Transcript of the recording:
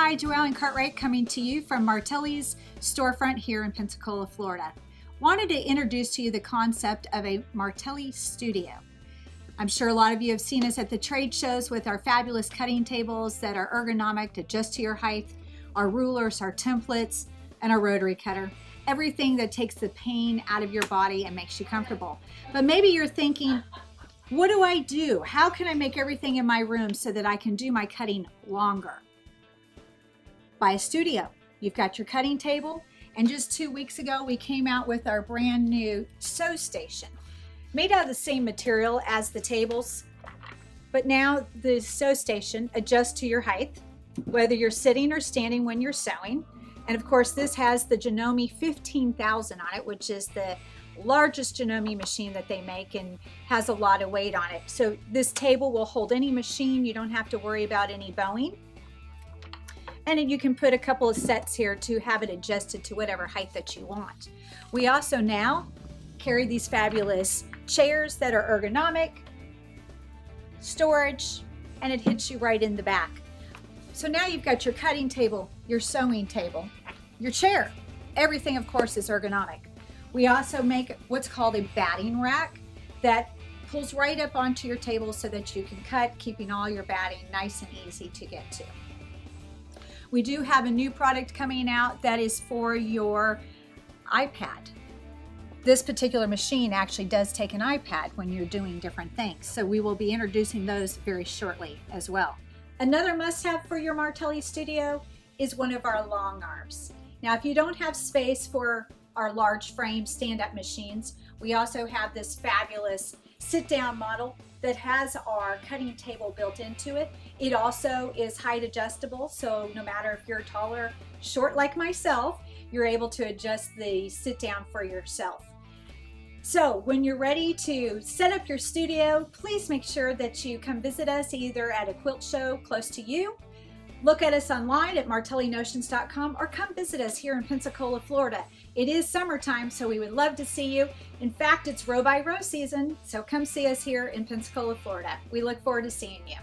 Hi, Joellen Cartwright coming to you from Martelli's storefront here in Pensacola, Florida. Wanted to introduce to you the concept of a Martelli Studio. I'm sure a lot of you have seen us at the trade shows with our fabulous cutting tables that are ergonomic to adjust to your height, our rulers, our templates, and our rotary cutter. Everything that takes the pain out of your body and makes you comfortable. But maybe you're thinking, what do I do? How can I make everything in my room so that I can do my cutting longer? Buy a studio. You've got your cutting table, and just 2 weeks ago we came out with our brand new sew station, made out of the same material as the tables, but now the sew station adjusts to your height, whether you're sitting or standing when you're sewing. And of course this has the Ergonomic 15,000 on it, which is the largest Ergonomic machine that they make and has a lot of weight on it. So this table will hold any machine. You don't have to worry about any bowing. And you can put a couple of sets here to have it adjusted to whatever height that you want. We also now carry these fabulous chairs that are ergonomic, storage, and it hits you right in the back. So now you've got your cutting table, your sewing table, your chair. Everything, of course, is ergonomic. We also make what's called a batting rack that pulls right up onto your table so that you can cut, keeping all your batting nice and easy to get to. We do have a new product coming out that is for your iPad. This particular machine actually does take an iPad when you're doing different things. So we will be introducing those very shortly as well. Another must-have for your Martelli Studio is one of our long arms. Now, if you don't have space for our large frame stand-up machines, we also have this fabulous sit-down model that has our cutting table built into it. It also is height adjustable, so no matter if you're tall or short like myself, you're able to adjust the sit-down for yourself. So when you're ready to set up your studio, please make sure that you come visit us either at a quilt show close to you, look at us online at martellinotions.com, or come visit us here in Pensacola, Florida. It is summertime, so we would love to see you. In fact, it's row by row season, so come see us here in Pensacola, Florida. We look forward to seeing you.